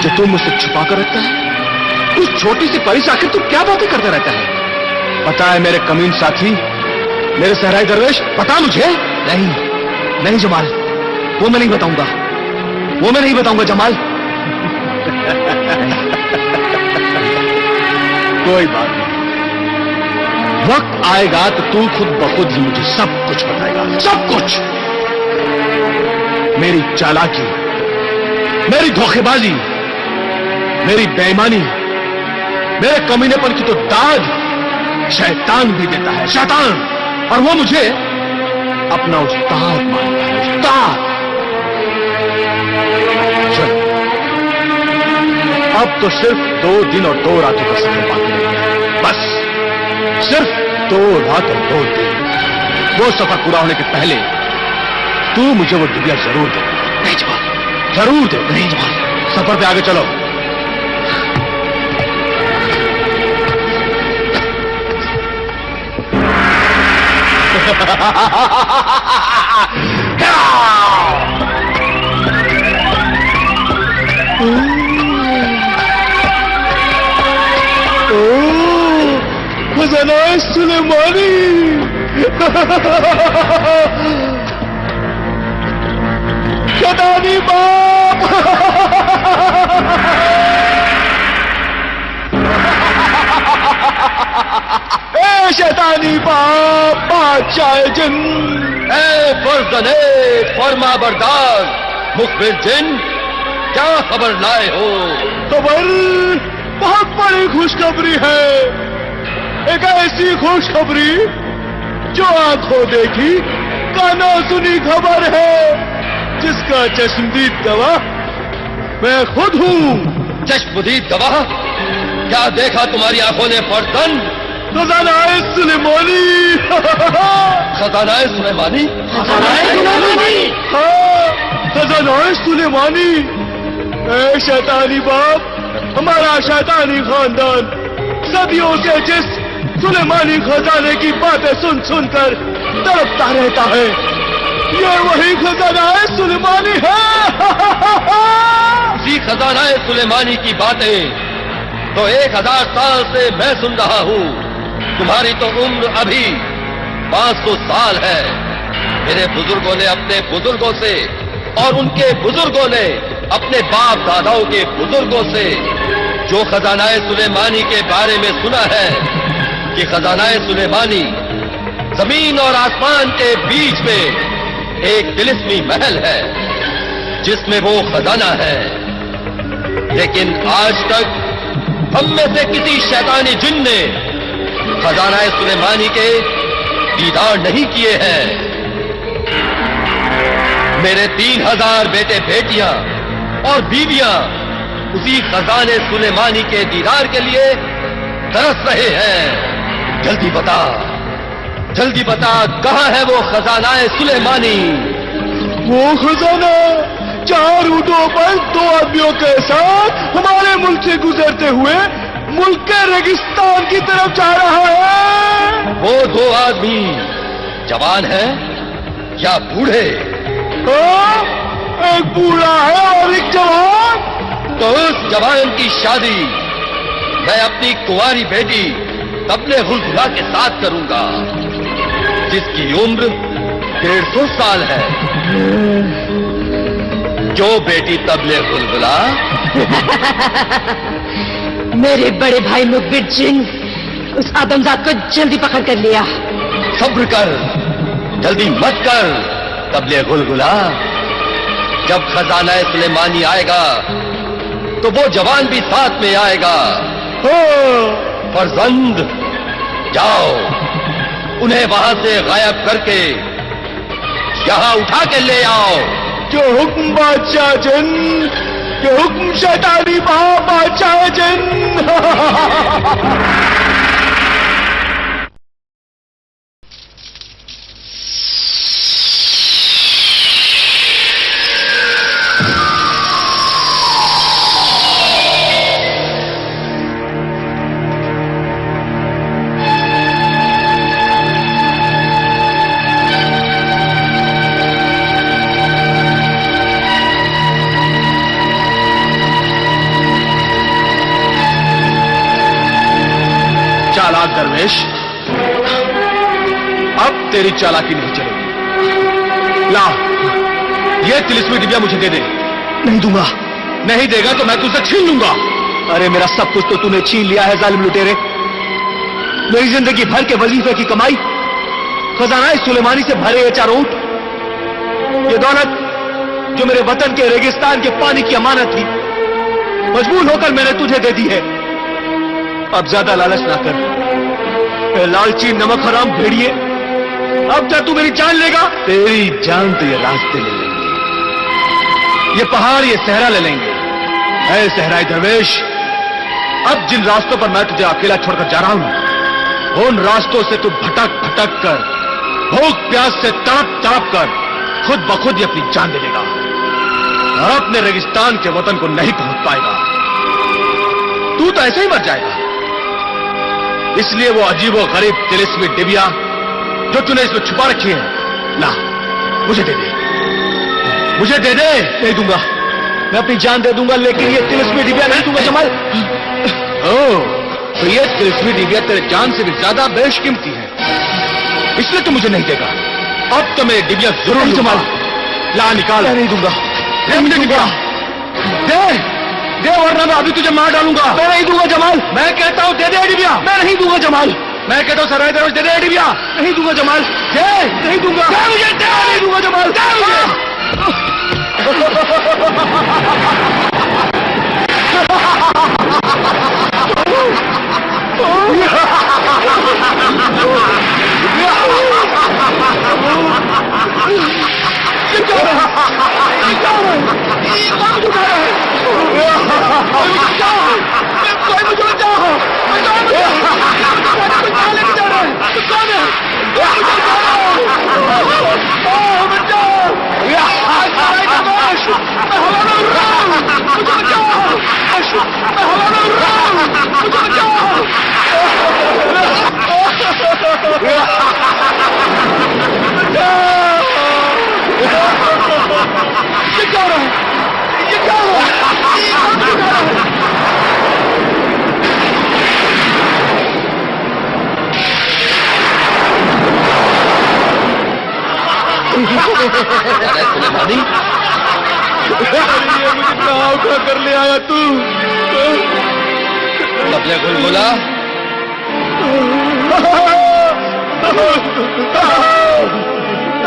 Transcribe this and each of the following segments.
जो तू मुझसे छुपा कर रखता है? उस छोटी सी परी से आखिर तू क्या बातें करता रहता है? पता है मेरे कमीन साथी, मेरे सहराई दरवेश, पता मुझे? नहीं जमाल, वो मैं नहीं बताऊंगा, वो मैं नहीं बताऊंगा जमाल। कोई बात नहीं, वक्त आएगा तो तू खुद ब खुद ही मुझे सब कुछ बताएगा, सब कुछ। मेरी चालाकी, मेरी धोखेबाजी, मेरी बेईमानी, मेरे कमीनेपन की तो दाद शैतान भी देता है, शैतान। और वो मुझे अपना उस्ताद मानता है, उस्ताद। चलो, अब तो सिर्फ 2 दिन और 2 रातों का सफर बाकी है, बस सिर्फ 2 रात और 2 दिन। वो सफर पूरा होने के पहले तू मुझे वो डिबिया जरूर दे। नहीं जमाल, जरूर दे। नहीं जमाल, सफर पे आगे चलो। खजाना सुलेमानी। शैतानी बाप। ए शैतानी बाप, बादशाह जिन। ए फर्जने फरमा बरदार मुखबिर जिन, क्या खबर लाए हो? खबर बहुत बड़ी खुशखबरी है, एक ऐसी खुशखबरी जो आंखों देखी कानों सुनी खबर है, जिसका चश्मदीद गवाह मैं खुद हूँ। चश्मदीद गवाह? क्या देखा तुम्हारी आंखों ने फर्जन? खजाना-ए सुलेमानी। खजाना-ए सुलेमानी? हाँ, खजाना-ए सुलेमानी। ए शैतानी बाप, हमारा शैतानी खानदान सदियों से जिस सुलेमानी खजाने की बातें सुन सुनकर तड़पता रहता है, ये वही खजाना-ए सुलेमानी है। उसी खजाना-ए सुलेमानी की बातें तो 1000 साल से मैं सुन रहा हूँ। तुम्हारी तो उम्र अभी 500 साल है। मेरे बुजुर्गों ने अपने बुजुर्गों से और उनके बुजुर्गों ने अपने बाप दादाओं के बुजुर्गों से जो खजाना-ए सुलेमानी के बारे में सुना है कि खजाना-ए सुलेमानी जमीन और आसमान के बीच में एक तिलिस्मी महल है जिसमें वो खजाना है। लेकिन आज तक हम में से किसी शैतानी जिन ने खजाना-ए सुलेमानी के दीदार नहीं किए हैं। मेरे 3000 बेटे बेटियां और बीवियां उसी खजाने सुलेमानी के दीदार के लिए तरस रहे हैं। जल्दी बता, जल्दी बता, कहां है वो खजाना-ए सुलेमानी? वो खजाना 4 ऊंटों पर 2 आदमियों के साथ हमारे मुल्क से गुजरते हुए मुल्क के रेगिस्तान की तरफ जा रहा है। वो 2 आदमी जवान हैं या बूढ़े? एक बूढ़ा है और एक जवान। तो उस जवान की शादी मैं अपनी कुंवारी बेटी तबले गुलगुला के साथ करूंगा, जिसकी उम्र 150 साल है। जो बेटी तबले गुलगुला? मेरे बड़े भाई मुखबिर जिन उस आदमजात को जल्दी पकड़ कर लिया। सब्र कर, जल्दी मत कर तबले गुलगुला। जब खजाना-ए सुलेमानी आएगा तो वो जवान भी साथ में आएगा। फर्जंद, जाओ उन्हें वहां से गायब करके यहां उठा के ले आओ। जो हुक्म बादशाह जिन, जो हुक्म शैतानी बादशाह जिन। चालाक दरवेश, अब तेरी चालाकी नहीं चलेगी। ला, ये तिलिस्मी डिबिया मुझे दे दे। नहीं दूंगा। नहीं देगा तो मैं तुझसे छीन लूंगा। अरे मेरा सब कुछ तो तूने छीन लिया है जालिम लुटेरे। मेरी जिंदगी भर के वजीफे की कमाई, खजाना सुलेमानी से भरे ये 4 ऊंट, ये दौलत जो मेरे वतन के रेगिस्तान के पानी की अमानत थी, मजबूर होकर मैंने तुझे दे दी है। अब ज्यादा लालच ना कर, लालची नमक हराम भेड़िए। अब क्या तू मेरी जान लेगा? तेरी जान तो ये रास्ते ले लेंगे, ये पहाड़, ये सहरा ले लेंगे। ऐ सहराई दरवेश, अब जिन रास्तों पर मैं तुझे अकेला छोड़कर जा रहा हूं, उन रास्तों से तू भटक भटक कर, भूख प्यास से तड़प तड़प कर खुद ब खुद ही अपनी जान दे देगा और अपने रेगिस्तान के वतन को नहीं पहुंच पाएगा। तू तो ऐसे ही मर जाएगा। इसलिए वो अजीबो गरीब तिलिस्मी डिबिया जो तूने इसमें छुपा रखी है, ला, मुझे दे दे, मुझे दे दे। नहीं दूंगा, मैं अपनी जान दे दूंगा, लेकिन ये तिलिस्मी डिबिया नहीं दूंगा जमाल। तो ये तिलिस्मी डिबिया तेरे जान से भी ज्यादा बेशकीमती है, इसलिए तू मुझे नहीं देगा। अब तो मैं डिबिया जरूर जमाल। ला, निकाल। नहीं दूंगा, मुझे निकाल। दे दे, वरना मैं अभी तुझे मार डालूंगा। मैं नहीं दूंगा जमाल, मैं कहता हूं दे दे डिबिया। मैं नहीं दूंगा जमाल, मैं कहता हूं सराय दरवेश दे दे डिबिया। नहीं दूंगा जमाल, दे, नहीं दूंगा। दे मुझे, दे, नहीं दूंगा जमाल, दे मुझे। सुलेमानी, मुझे कहाँ उठा कर ले आया तू? अपने गुलगुला,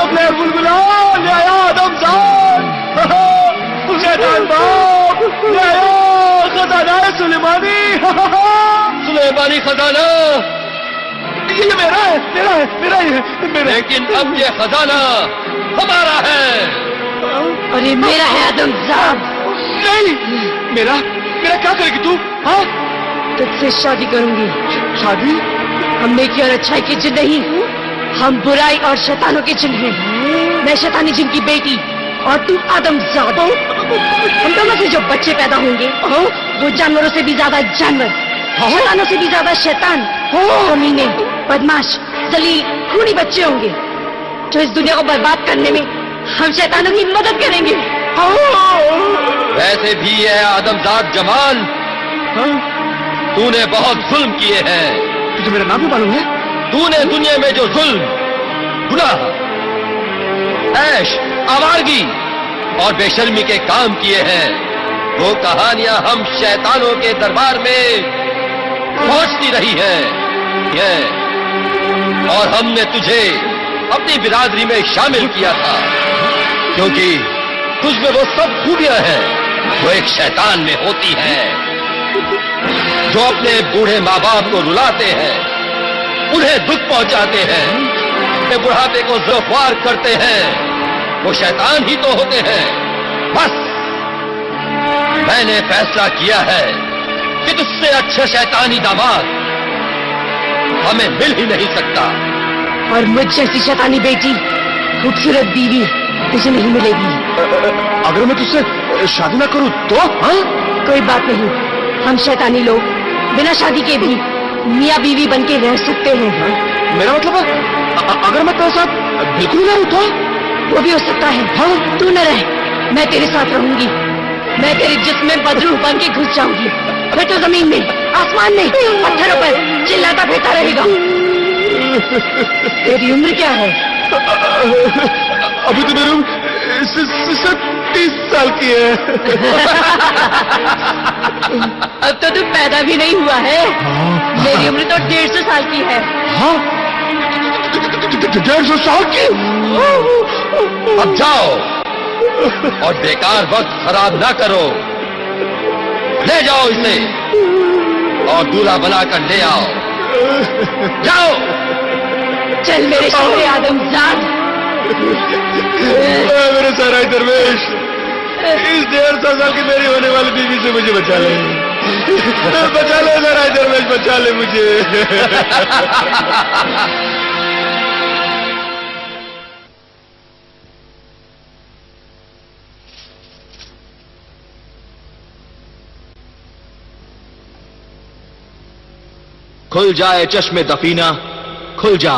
अपने गुलगुला ले आया आदमजाद, शैतान बाप ले आया खजाना सुलेमानी। सुलेमानी खजाना ये मेरा है, मेरा है, मेरा ही है, मेरा। लेकिन अब ये खजाना हमारा है। और ये मेरा है आदमजाद। नहीं, मेरा मेरा क्या करेगी तू? हाँ, तुझसे शादी करूंगी। शादी? हम नेकी और अच्छाई के जिन नहीं, हम बुराई और शैतानों के जिन हैं। मैं शैतानी जिन की बेटी और तू आदमजाद। हम दोनों से जो बच्चे पैदा होंगे वो जानवरों से भी ज्यादा जानवर, शैतानों से भी ज्यादा शैतान, कमीने, बदमाश, जलील, खूनी बच्चे होंगे जो इस दुनिया को बर्बाद करने में हम शैतानों की मदद करेंगे। वैसे भी है आदमजाद जमान, तूने बहुत जुल्म किए हैं। तुझे मेरा नाम भी मालूम है? तूने दुनिया में जो जुल्म, गुनाह, ऐश, आवारगी और बेशर्मी के काम किए हैं, वो कहानियां हम शैतानों के दरबार में पहुंचती रही है। और हमने तुझे अपनी बिरादरी में शामिल किया था क्योंकि तुझमें वो सब खूबियां हैं जो एक शैतान में होती हैं, जो अपने बूढ़े माँ बाप को रुलाते हैं, उन्हें दुख पहुंचाते हैं, अपने बुढ़ापे को ज़ुल्फ़वार करते हैं, वो शैतान ही तो होते हैं। बस मैंने फैसला किया है कि तुझसे अच्छे शैतानी दामाद हमें मिल ही नहीं सकता। और मुझ जैसी शैतानी बेटी, खूबसूरत बीवी तुझे नहीं मिलेगी। अगर मैं तुझसे शादी ना करूं तो? हाँ, कोई बात नहीं, हम शैतानी लोग बिना शादी के भी मियाँ बीवी बन के रह सकते हैं। मेरा मतलब अगर मैं तेरे साथ बिल्कुल ना रहूं तो? वो भी हो सकता है। हाँ, तू न रह, मैं तेरे साथ रहूंगी। मैं तेरे जिस्म में बदरूह बन के घुस जाऊंगी, फिर तो जमीन में आसमान में, पत्थरों पर चिल्लाता फिरता रहेगा। तेरी उम्र क्या है? अभी तो मेरी उम्र 30 साल की है। अब तो तू पैदा भी नहीं हुआ है। मेरी उम्र तो 150 साल की है। हाँ, 150 साल की? अब जाओ और बेकार वक्त खराब ना करो। ले जाओ इसे और दूल्हा बनाकर ले आओ। जाओ। चल मेरे शोरे आदमजाद। मेरे सराय दरवेश, इस 150 साल की मेरी होने वाली बीवी से मुझे बचा ले। बचा ले सराय दरवेश, बचा ले मुझे। खुल जाए चश्मे दफीना, खुल जा।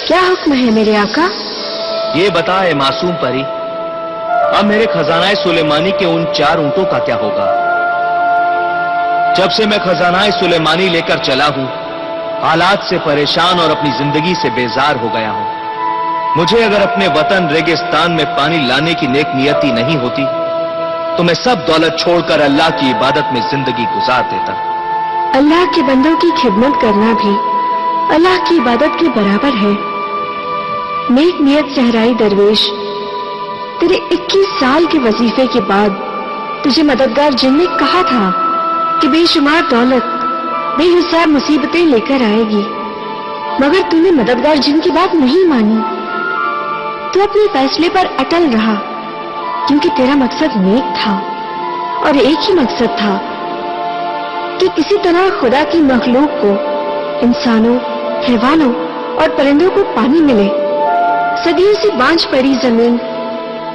क्या हुक्म है मेरे आका? ये बताए मासूम परी, अब मेरे खजानाए सुलेमानी के उन 4 ऊंटों का क्या होगा? जब से मैं खजानाए सुलेमानी लेकर चला हूं, हालात से परेशान और अपनी जिंदगी से बेजार हो गया हूं। मुझे अगर अपने वतन रेगिस्तान में पानी लाने की नेक नियति नहीं होती तो मैं सब दौलत छोड़कर अल्लाह की इबादत में जिंदगी गुजार देता। अल्लाह के बंदों की खिदमत करना भी अल्लाह की इबादत के बराबर है। नेक नियत सहराई दरवेश, तेरे 21 साल के वजीफे के बाद तुझे मददगार जिन ने कहा था कि बेशुमार दौलत बेहिसाब मुसीबतें लेकर आएगी, मगर तूने मददगार जिन की बात नहीं मानी। तू अपने फैसले पर अटल रहा क्योंकि तेरा मकसद नेक था और एक ही मकसद था कि किसी तरह खुदा की मखलूक को, इंसानों, हैवानों और परिंदों को पानी मिले। सदियों से बांझ पड़ी जमीन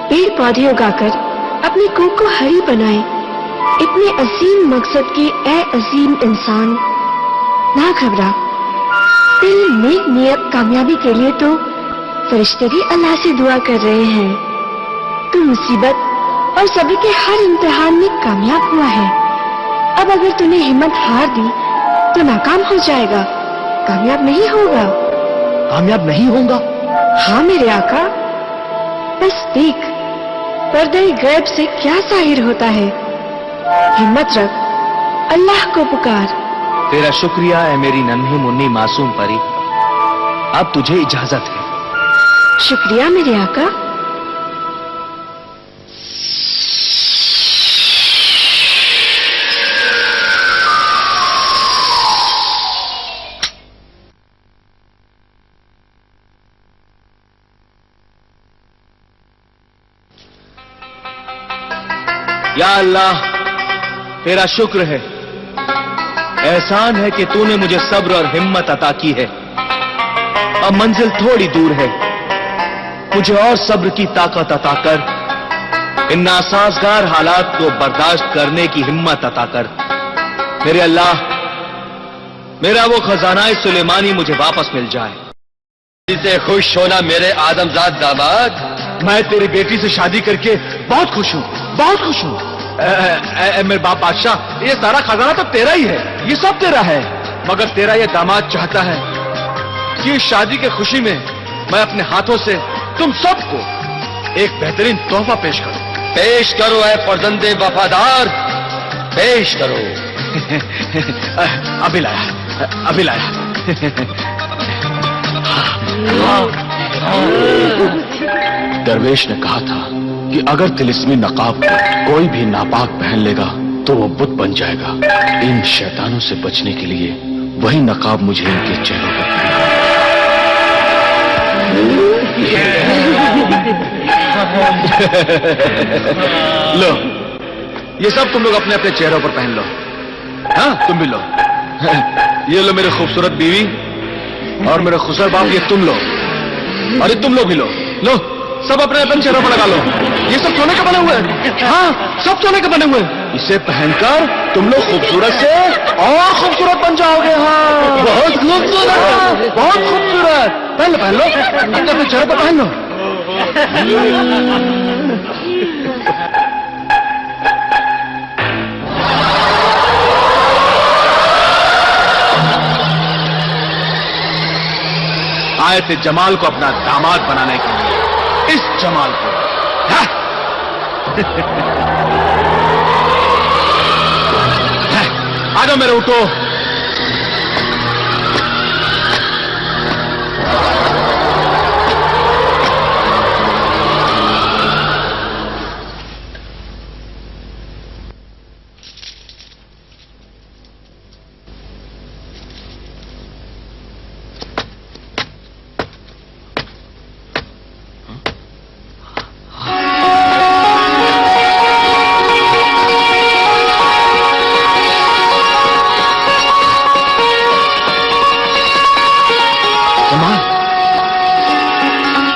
पेड़ पौधे उगाकर अपनी कोख को हरी बनाए। इतने अजीम मकसद के ए अजीम इंसान, ना घबरा। तेरी नेक नियत कामयाबी के लिए तो फरिश्ते भी अल्लाह से दुआ कर रहे हैं। तू मुसीबत और सब्र के हर इम्तिहान में कामयाब हुआ है। अब अगर तूने हिम्मत हार दी तो नाकाम हो जाएगा, कामयाब नहीं होगा। कामयाब नहीं होगा? हाँ मेरे आका, बस देख पर्दे गैब से क्या जाहिर होता है। हिम्मत रख, अल्लाह को पुकार। तेरा शुक्रिया है मेरी नन्ही मुन्नी मासूम परी, अब तुझे इजाजत है। शुक्रिया मेरे आका। या अल्लाह, तेरा शुक्र है, एहसान है कि तूने मुझे सब्र और हिम्मत अता की है। अब मंजिल थोड़ी दूर है, मुझे और सब्र की ताकत अता कर। इन नासाजगार हालात को बर्दाश्त करने की हिम्मत अता कर। मेरे अल्लाह, मेरा वो खजानाए सुलेमानी मुझे वापस मिल जाए। इसे खुश होना मेरे आदमजाद दामाद। मैं तेरी बेटी से शादी करके बहुत खुश हूँ, बहुत खुश हूँ। मेरे बाप बादशाह, ये सारा खजाना तो तेरा ही है, ये सब तेरा है। मगर तेरा ये दामाद चाहता है कि इस शादी की खुशी में मैं अपने हाथों से तुम सबको एक बेहतरीन तोहफा पेश करूं। पेश करो ऐ फर्जंदे वफादार, पेश करो। अभी लाया, अभी लाया। दरवेश ने कहा था कि अगर तिलिस्मी नकाब को कोई भी नापाक पहन लेगा तो वो बुत बन जाएगा। इन शैतानों से बचने के लिए वही नकाब मुझे इनके चेहरों पर लो, ये सब तुम लोग अपने अपने चेहरों पर पहन लो। हाँ, तुम भी लो। ये लो मेरी खूबसूरत बीवी और मेरे खुसर बाप, ये तुम लो और ये तुम लोग भी लो। सब अपने अपने चेहरों पर लगा लो। ये सब सोने के बने हुए हैं। हाँ, सब सोने के बने हुए हैं। इसे पहनकर तुम लोग खूबसूरत से और खूबसूरत बन जाओगे। हाँ, बहुत खूबसूरत, बहुत खूबसूरत। पहन लो, पहन लो, अपने अपने चेहरे पर पहन लो। आए थे जमाल को अपना दामाद बनाने के लिए, इस जमाल को। आ जाओ मेरे ऊँटों।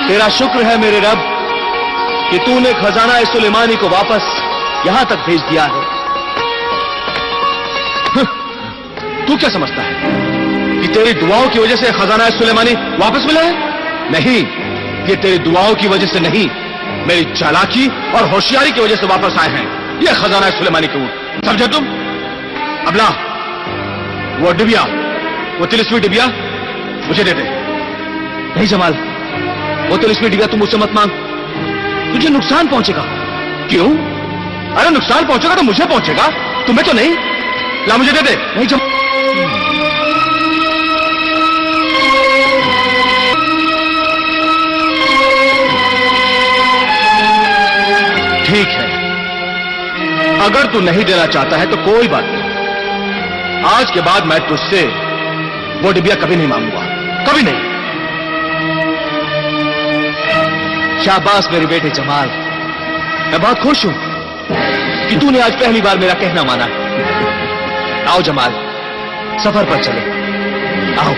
तेरा शुक्र है मेरे रब कि तूने खजाना सुलेमानी को वापस यहां तक भेज दिया है। तू क्या समझता है कि तेरी दुआओं की वजह से खजाना सुलेमानी वापस मिला है? नहीं, ये तेरी दुआओं की वजह से नहीं, मेरी चालाकी और होशियारी की वजह से वापस आए हैं ये खजाना सुलेमानी के ऊँट। समझे तुम? अब ला वो डिबिया, वो तिलिस्मी डिबिया मुझे दे दे। नहीं जमाल, वो तिलिस्मी डिबिया तुम मुझसे मत मांग, तुझे नुकसान पहुंचेगा। क्यों? अरे नुकसान पहुंचेगा तो मुझे पहुंचेगा, तुम्हें तो नहीं। ला मुझे दे दे। नहीं ठीक है, अगर तू नहीं देना चाहता है तो कोई बात नहीं। आज के बाद मैं तुझसे वो डिबिया कभी नहीं मांगूंगा, कभी नहीं। शाबाश मेरे बेटे जमाल, मैं बहुत खुश हूं कि तूने आज पहली बार मेरा कहना माना। आओ जमाल, सफर पर चले, आओ।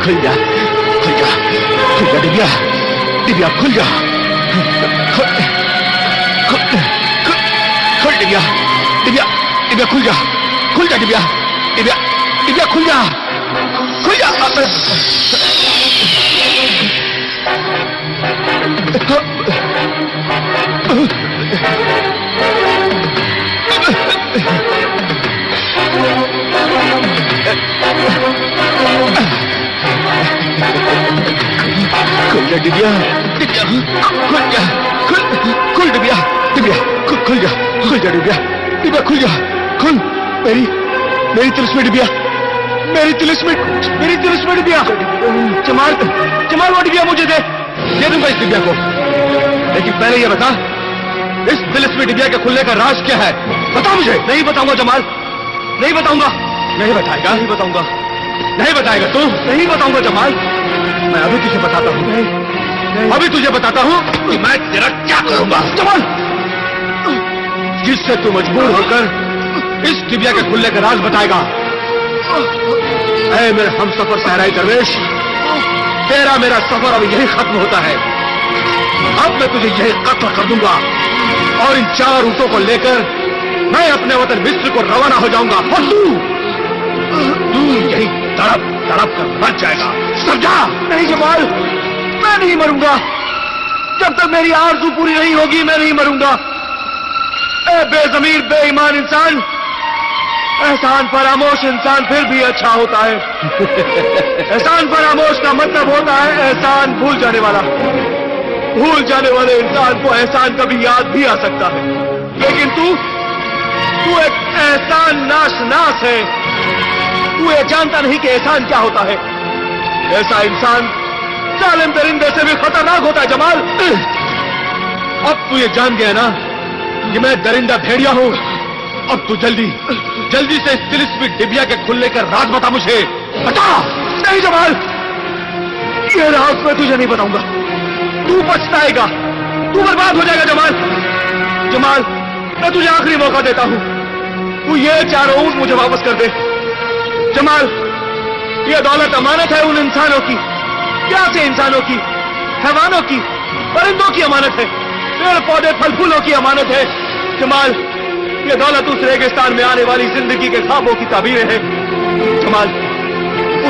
खुल जा, खुल जा, खुल जा डिबिया, डिबिया खुल जा, खुल डिबिया, डिबिया, डिबिया खुल जा, खुल जा डिबिया, डिबिया, डिबिया खुल जा, खुल जा। खुल जा डिबिया, डिबिया खुल जा, खुल डिबिया, डिबिया खुल जा, खुल जा डिबिया, डिबिया खुल जा, खुल। मेरी तिलिस्मी डिबिया, मेरी तिलिस्मी डिबिया। जमाल, जमाल वो डिबिया मुझे दे दूंगा इस डिबिया को, लेकिन पहले ये बता इस तिलिस्मी डिबिया के खुलने का राज क्या है? बता मुझे। नहीं बताऊंगा जमाल, नहीं बताऊंगा। नहीं बताएगा? नहीं बताऊंगा। नहीं बताएगा तू? नहीं बताऊंगा जमाल। मैं अभी तुझे बताता हूं, अभी तुझे बताता हूं कि मैं तेरा क्या करूंगा। जमाल, जिससे तू मजबूर होकर इस डिबिया के खुलने का राज बताएगा ऐ मेरे हमसफर सहराई दरवेश, तेरा मेरा सफर अब यही खत्म होता है। अब मैं तुझे यही कत्ल कर दूंगा और इन 4 ऊँटों को लेकर मैं अपने वतन मिस्र को रवाना हो जाऊंगा। और तू यही तड़प तड़प कर मर जाएगा, समझा? नहीं जमाल, मैं नहीं मरूंगा। जब तक मेरी आरज़ू पूरी नहीं होगी मैं नहीं मरूंगा। ए बेज़मीर बेईमान इंसान, एहसान फरामोश इंसान फिर भी अच्छा होता है। एहसान फरामोश का मतलब होता है एहसान भूल जाने वाला। भूल जाने वाले इंसान को एहसान कभी याद भी आ सकता है, लेकिन तू एक एहसान नाश है। तू ये जानता नहीं कि एहसान क्या होता है। ऐसा इंसान जालिम दरिंदे से भी खतरनाक होता है जमाल। अब तू ये जान गया ना कि मैं दरिंदा भेड़िया हूं। अब तू जल्दी से इस तिलिस्मी डिबिया के खुलने का राज बता मुझे। बता। नहीं जमाल, ये राज मैं तुझे नहीं बताऊंगा। तू पछताएगा, तू बर्बाद हो जाएगा जमाल। मैं तुझे आखिरी मौका देता हूं। तू ये 4 ऊंट मुझे वापस कर दे जमाल। ये दौलत अमानत है उन इंसानों की, प्यासे इंसानों की, हैवानों की, परिंदों की अमानत है, पेड़ पौधे फल फूलों की अमानत है जमाल। ये दौलत उस रेगिस्तान में आने वाली जिंदगी के ख्वाबों की ताबीरें हैं जमाल।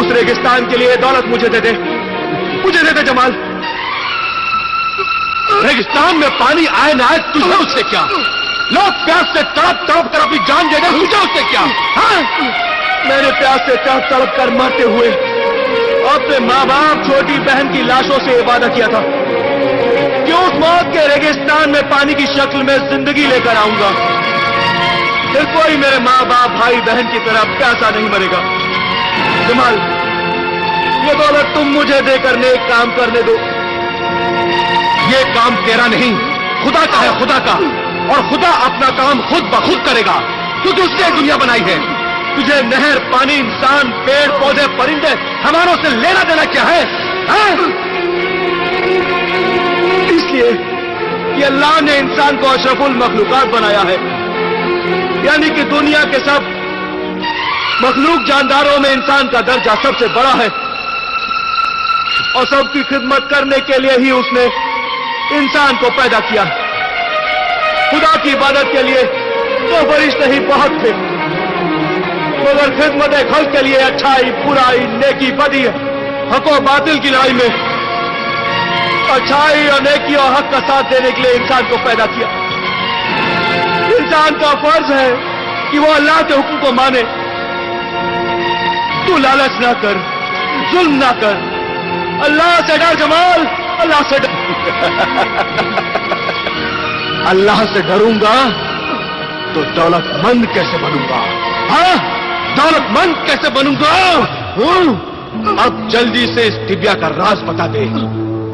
उस रेगिस्तान के लिए दौलत मुझे दे दे जमाल। रेगिस्तान में पानी आए ना आए तुझे उससे क्या? लोग प्यास से तड़प तड़प कर अपनी जान दे दे, तुझे उससे क्या? हाँ? मैंने प्यास से तड़प तड़प कर मरते हुए अपने माँ बाप छोटी बहन की लाशों से वादा किया था कि उस मौत के रेगिस्तान में पानी की शक्ल में जिंदगी लेकर आऊंगा। फिर कोई मेरे माँ बाप भाई बहन की तरह प्यासा नहीं मरेगा जमाल। ये दौलत तुम मुझे देकर नेक काम करने दो। ये काम तेरा नहीं, खुदा का है, खुदा का। और खुदा अपना काम खुद ब खुद करेगा, क्योंकि उसने दुनिया बनाई है। तुझे नहर, पानी, इंसान, पेड़ पौधे, परिंदे, हमारों से लेना देना क्या है? इसलिए कि अल्लाह ने इंसान को अशरफुल मखलूकात बनाया है, यानी कि दुनिया के सब मखलूक जानदारों में इंसान का दर्जा सबसे बड़ा है। और सबकी खिदमत करने के लिए ही उसने इंसान को पैदा किया। खुदा की इबादत के लिए तो फरिश्ते ही बहुत थे, मगर खिदमत खल्क के लिए अच्छाई, बुराई, नेकी, बदी, हक और बातिल की लड़ाई में अच्छाई और नेकी और हक का साथ देने के लिए इंसान को पैदा किया। इंसान का फर्ज है कि वो अल्लाह के हुक्म को माने। तू लालच ना कर, जुल्म ना कर, अल्लाह से डर जमाल, अल्लाह से डर। अल्लाह से डरूंगा तो दौलतमंद कैसे बनूंगा? हाँ, दौलतमंद कैसे बनूंगा? अब जल्दी से इस डिबिया का राज बता दे,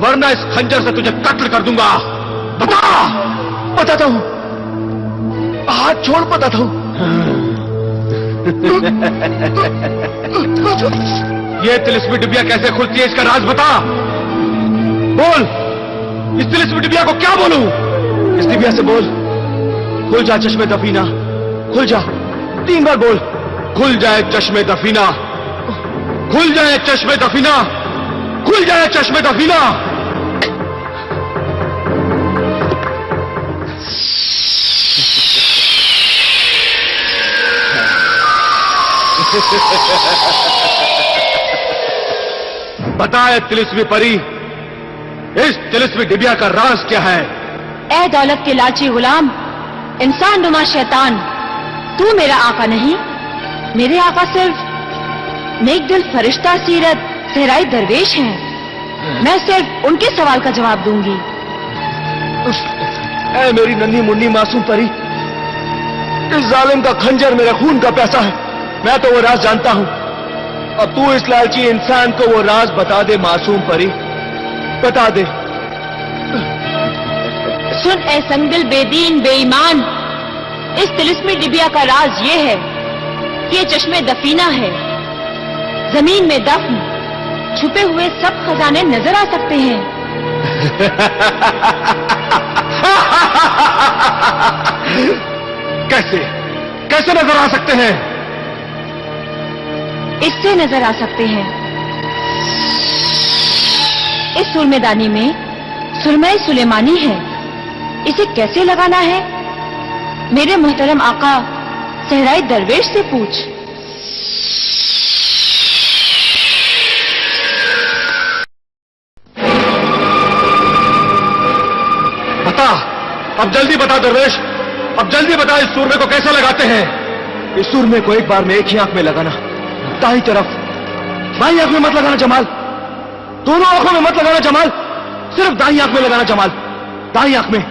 वरना इस खंजर से तुझे कत्ल कर दूंगा। बताता हूं, हाथ छोड़, बताता हूं। ये तिलिस्मी डिबिया कैसे खुलती है, इसका राज बता। बोल, इस तिलिस्मी डिबिया को क्या बोलूं? इस डिबिया से बोल, खुल जा चश्मे दफीना, खुल जा। 3 बार बोल, खुल जाए चश्मे दफीना, खुल जाए चश्मे दफीना, खुल जाए चश्मे दफीना। बताए तिलिस्मी परी, इस तिलिस्मी डिबिया का राज क्या है? ए दौलत के लालची गुलाम, इंसान नुमा शैतान, तू मेरा आका नहीं। मेरे आका सिर्फ नेक दिल फरिश्ता सीरत सहराई दरवेश हैं। मैं सिर्फ उनके सवाल का जवाब दूंगी। ऐ मेरी नन्ही मुन्नी मासूम परी, इस जालिम का खंजर मेरे खून का प्यासा है। मैं तो वो राज जानता हूं। अब तू इस लालची इंसान को वो राज बता दे मासूम परी, बता दे। सुन ए संगदिल बेदीन बेईमान, इस तिलिस्मी डिबिया का राज ये है कि ये चश्मे दफीना है। जमीन में दफन छुपे हुए सब खजाने नजर आ सकते हैं। कैसे कैसे नजर आ सकते हैं? इससे नजर आ सकते हैं। इस सुरमेदानी में सुरमई सुलेमानी है। इसे कैसे लगाना है? मेरे मोहतरम आका सहराई दरवेश से पूछ। बता, अब जल्दी बता दरवेश, अब जल्दी बता इस सूरमे को कैसे लगाते हैं? इस सूरमे को एक बार में एक ही आंख में लगाना, दाईं तरफ। बाईं आंख में मत लगाना जमाल, दोनों आंखों में मत लगाना जमाल, सिर्फ दाईं आंख में लगाना जमाल, दाईं आंख में।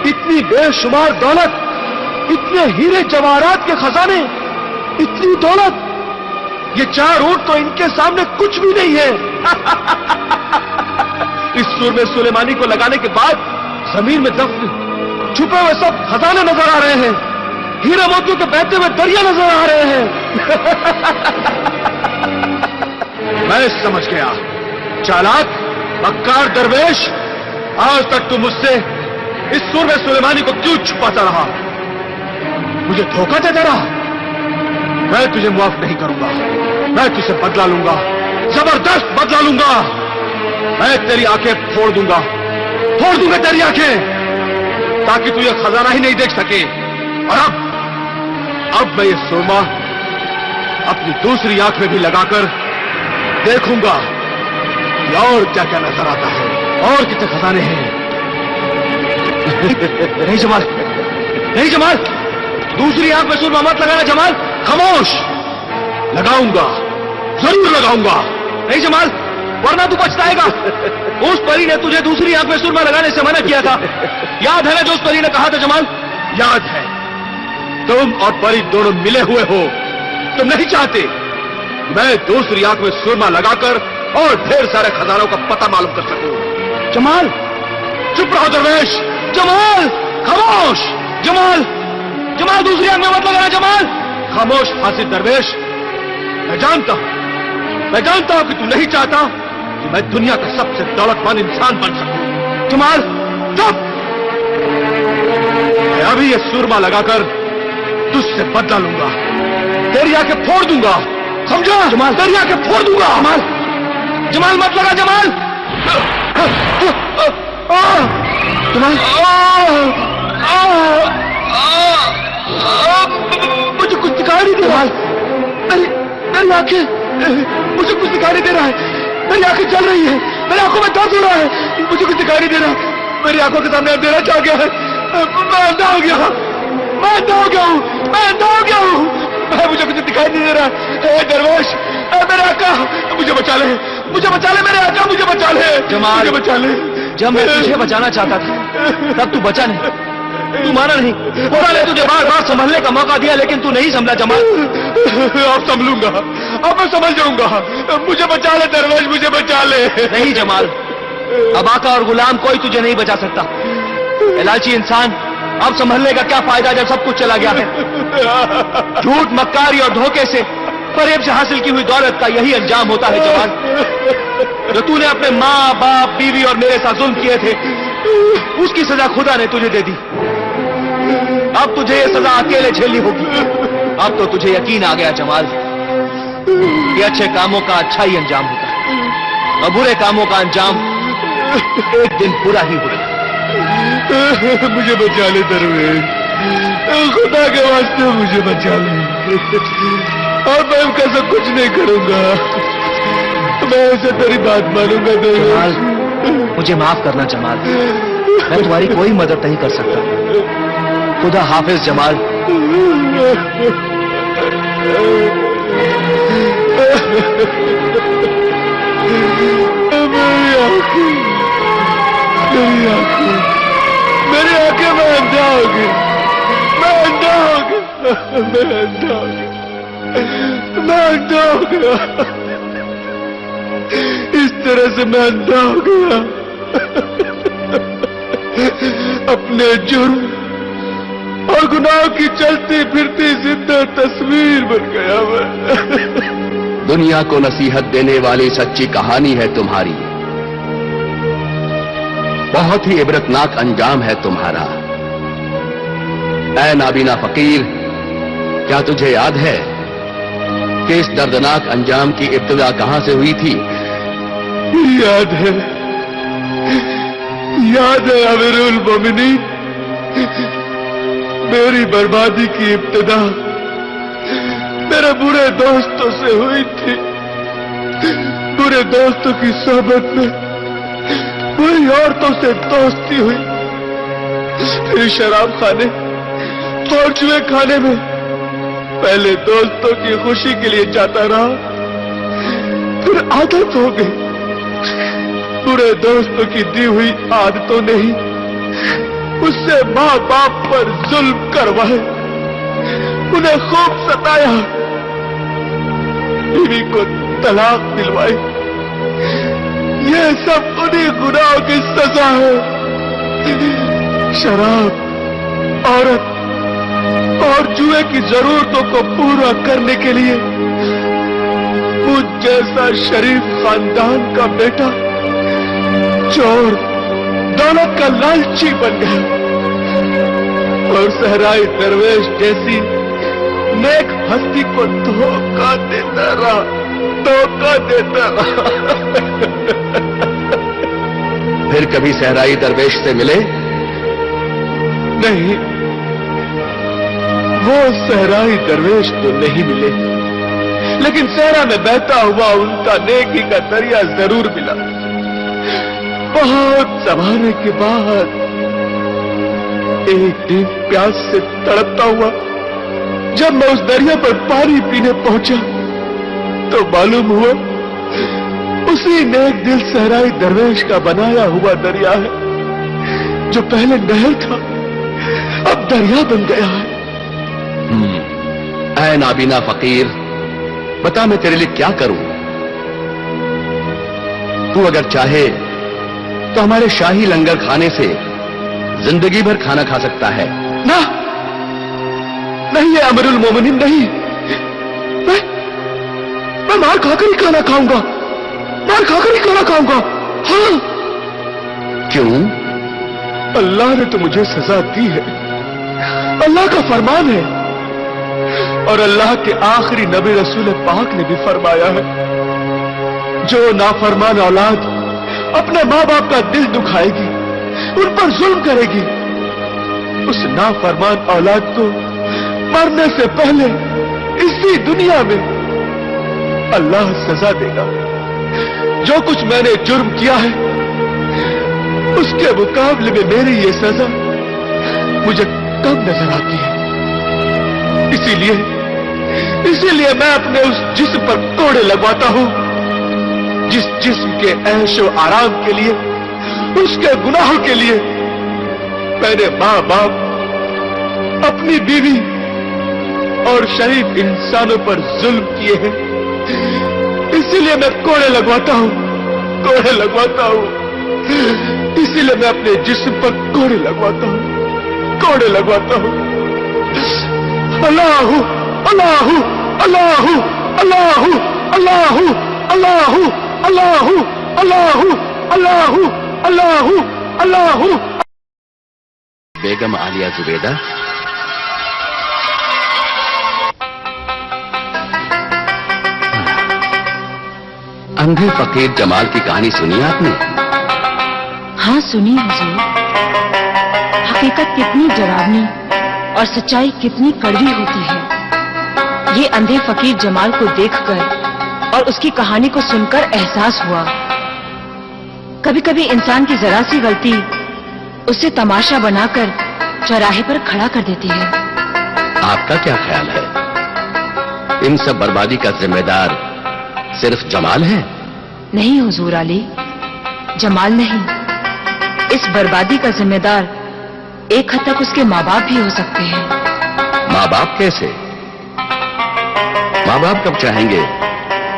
इतनी बेशुमार दौलत, इतने हीरे जवाहरात के खजाने, इतनी दौलत, ये 4 ऊंट तो इनके सामने कुछ भी नहीं है। इस सूरमे सुलेमानी को लगाने के बाद जमीन में दफन छुपे हुए सब खजाने नजर आ रहे हैं, हीरे मोतियों के बहते हुए दरिया नजर आ रहे हैं। मैं समझ गया, चालाक मक्कार दरवेश, आज तक तू मुझसे इस सूरमे सुलेमानी को क्यों छुपाता रहा, मुझे धोखा देता रहा? मैं तुझे माफ नहीं करूंगा, मैं तुझसे बदला लूंगा, जबरदस्त बदला लूंगा। मैं तेरी आंखें फोड़ दूंगा तेरी आंखें, ताकि तू ये खजाना ही नहीं देख सके। और अब मैं ये सुरमा अपनी दूसरी आंख में भी लगाकर देखूंगा कि और क्या क्या नजर आता है, और कितने खजाने हैं। नहीं जमाल, नहीं जमाल, दूसरी आंख में सुरमा मत लगाना जमाल, खामोश। लगाऊंगा, जरूर लगाऊंगा। नहीं जमाल, वरना तू पछताएगा। उस परी ने तुझे दूसरी आंख में सुरमा लगाने से मना किया था, याद है ना जो उस परी ने कहा था जमाल? याद है। तुम और परी दोनों मिले हुए हो, तुम नहीं चाहते मैं दूसरी आंख में सुरमा लगाकर और ढेर सारे खजानों का पता मालूम कर सकूं। जमाल, चुप रहो दरवेश। जमाल, खामोश। जमाल, जमाल, दूसरी आंख में मत लगाना जमाल। खामोश फासिद दरवेश, मैं जानता हूं कि तू नहीं चाहता कि मैं दुनिया का सबसे दौलतमंद इंसान बन सकूं। जमाल, चुप। मैं अभी ये सुरमा लगाकर तुझसे बदला लूंगा, तेरी आंखें फोड़ दूंगा, समझा? जमाल, तेरी आंखें फोड़ दूंगा। जमाल, जमाल मत लगा जमाल। जमाल, मुझे कुछ दिखाई नहीं दे रहा है। मेरी आंखें, मुझे कुछ दिखाई नहीं दे रहा है। मेरी आंखें जल रही है, मेरी आंखों में दर्द हो रहा है, मुझे कुछ दिखाई नहीं दे रहा। मेरी आंखों के सामने अंधेरा छा गया है, मैं अंधा हो गया, मैं अंधा हो गया हूं, मैं अंधा हो गया हूं, मुझे कुछ दिखाई नहीं दे रहा। दरवेश, मेरे आका, मुझे बचा ले, मुझे बचा ले मेरे आका, मुझे बचा ले। जमाल, मुझे बचा ले। जब मैं तुझे बचाना चाहता था तब तू बचा नहीं, तू माना नहीं। खुदा ने तुझे बार बार संभलने का मौका दिया, लेकिन तू नहीं संभला जमाल। अब संभलूंगा, अब मैं संभल जाऊंगा। मुझे बचा ले दरवेश, मुझे बचा ले। नहीं जमाल, अब आका और गुलाम कोई तुझे नहीं बचा सकता। लालची इंसान, अब संभलने का क्या फायदा जब सब कुछ चला गया है। झूठ, मक्कारी और धोखे से फरेब से हासिल की हुई दौलत का यही अंजाम होता है जवान। जो तूने अपने माँ बाप, बीवी और मेरे साथ जुल्म किए थे, उसकी सजा खुदा ने तुझे दे दी। अब तुझे ये सजा अकेले झेलनी होगी। अब तो तुझे यकीन आ गया जमाल कि अच्छे कामों का अच्छा ही अंजाम होता है और बुरे कामों का अंजाम एक दिन बुरा ही होगा। मुझे बचा ले दरवेश, खुदा के वास्ते मुझे बचा ले। और मैं उनका सब कुछ नहीं करूंगा, मैं उसे तेरी बात मानूंगा दरवेश। मुझे माफ करना जमाल, मैं तुम्हारी कोई मदद नहीं कर सकता। खुदा हाफिज जमाल। मेरी आंखें, मैं अंधा हो गया, मैं अंधा हो गया, मैं अंधा हो गया, मैं अंधा हो गया, इस तरह से मैं अंधा हो गया, अपने जुर्म और गुनाह की चलती फिरती जिंदा तस्वीर बन गया मैं। दुनिया को नसीहत देने वाली सच्ची कहानी है तुम्हारी, बहुत ही इबरतनाक अंजाम है तुम्हारा। ऐ नाबीना फकीर, क्या तुझे याद है कि इस दर्दनाक अंजाम की इब्तिदा कहां से हुई थी? याद है अमीरुल मोमिनीन, मेरी बर्बादी की इब्तिदा मेरे बुरे दोस्तों से हुई थी। बुरे दोस्तों की सोहबत में बुरी औरतों से दोस्ती हुई, फिर शराब खाने और जुए खाने में पहले दोस्तों की खुशी के लिए जाता रहा, फिर आदत हो गई। बुरे दोस्तों की दी हुई आदतों ने ही उससे माँ बाप पर जुल्म करवाए, उन्हें खूब सताया, बीवी को तलाक दिलवाई। ये सब उन्हीं गुनाहों की सजा है। शराब, औरत और जुए की जरूरतों को पूरा करने के लिए मुझ जैसा शरीफ खानदान का बेटा चोर, दौलत का लालची बन गया और सहराई दरवेश जैसी नेक हस्ती को धोखा देता रहा। फिर कभी सहराई दरवेश से मिले? नहीं, वो सहराई दरवेश तो नहीं मिले, लेकिन सहरा में बहता हुआ उनका नेकी का दरिया जरूर मिला। बहुत जमाने के बाद एक दिन प्यास से तड़पता हुआ जब मैं उस दरिया पर पानी पीने पहुंचा तो मालूम हुआ उसी नेक दिल सहराई दरवेश का बनाया हुआ दरिया है। जो पहले नहर था अब दरिया बन गया है। ऐ नाबीना फकीर, बता मैं तेरे लिए क्या करूं? तू अगर चाहे तो हमारे शाही लंगर खाने से जिंदगी भर खाना खा सकता है। ना, नहीं है अमीरुल मोमिनीन, नहीं। मैं मार खाकर ही खाना खाऊंगा, मार खाकर ही खाना खाऊंगा। हाँ। क्यों? अल्लाह ने तो मुझे सजा दी है, अल्लाह का फरमान है, और अल्लाह के आखिरी नबी रसूल पाक ने भी फरमाया है, जो नाफरमान औलाद अपने माँ बाप का दिल दुखाएगी, उन पर जुल्म करेगी, उस नाफरमान औलाद को मरने से पहले इसी दुनिया में अल्लाह सजा देगा। जो कुछ मैंने जुर्म किया है उसके मुकाबले में मेरी ये सजा मुझे कम नजर आती है। इसीलिए मैं अपने उस जिस्म पर कोड़े लगवाता हूं, जिस जिस्म के ऐशो आराम के लिए, उसके गुनाहों के लिए मैंने माँ बाप, अपनी बीवी और शरीफ इंसानों पर जुल्म किए हैं। इसीलिए मैं कोड़े लगवाता हूं। इसीलिए मैं अपने जिस्म पर कोड़े लगवाता हूं। अल्लाहू अल्लाहू अल्लाहू अल्लाहू अल्लाहू अल्लाहू अल्लाहू अल्लाहू अल्लाहू अल्लाहू अल्लाहू। बेगम आलिया जुबैदा, अंधे फकीर जमाल की कहानी सुनी आपने? हाँ सुनी हुजूर। हकीकत कितनी डरावनी और सच्चाई कितनी कड़वी होती है, ये अंधे फकीर जमाल को देखकर और उसकी कहानी को सुनकर एहसास हुआ। कभी कभी इंसान की जरा सी गलती उसे तमाशा बनाकर चौराहे पर खड़ा कर देती है। आपका क्या ख्याल है? इन सब बर्बादी का जिम्मेदार सिर्फ जमाल है? नहीं हुजूर आली, जमाल नहीं। इस बर्बादी का जिम्मेदार एक हद तक उसके माँ बाप भी हो सकते हैं। माँ बाप कैसे? माँ बाप कब चाहेंगे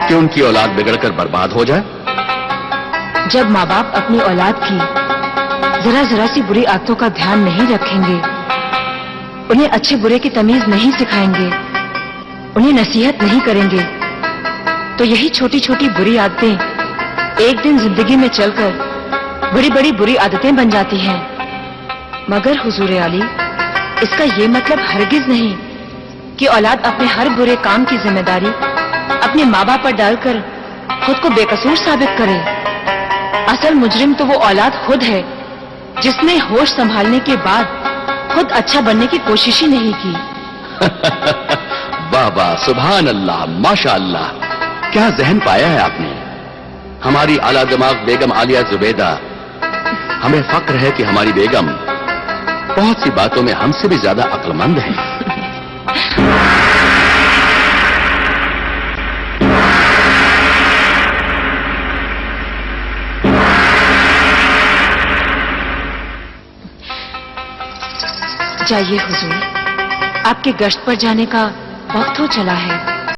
कि उनकी औलाद बिगड़कर बर्बाद हो जाए? जब माँ बाप अपनी औलाद की जरा जरा सी बुरी आदतों का ध्यान नहीं रखेंगे, उन्हें अच्छे बुरे की तमीज नहीं सिखाएंगे, उन्हें नसीहत नहीं करेंगे, तो यही छोटी छोटी बुरी आदतें एक दिन जिंदगी में चलकर बड़ी बड़ी बुरी आदतें बन जाती हैं। मगर हुजूर आली, इसका ये मतलब हरगिज नहीं कि औलाद अपने हर बुरे काम की जिम्मेदारी अपने माँ बाप पर डालकर खुद को बेकसूर साबित करे। असल मुजरिम तो वो औलाद खुद है जिसने होश संभालने के बाद खुद अच्छा बनने की कोशिश ही नहीं की। वाह वाह, सुभान अल्लाह, माशा अल्लाह, क्या जहन पाया है आपने। हमारी आला दिमाग बेगम आलिया जुबैदा, हमें फक्र है कि हमारी बेगम बहुत सी बातों में हमसे भी ज्यादा अक्लमंद है। जाइए हुजूर, आपके गश्त पर जाने का वक्त हो चला है।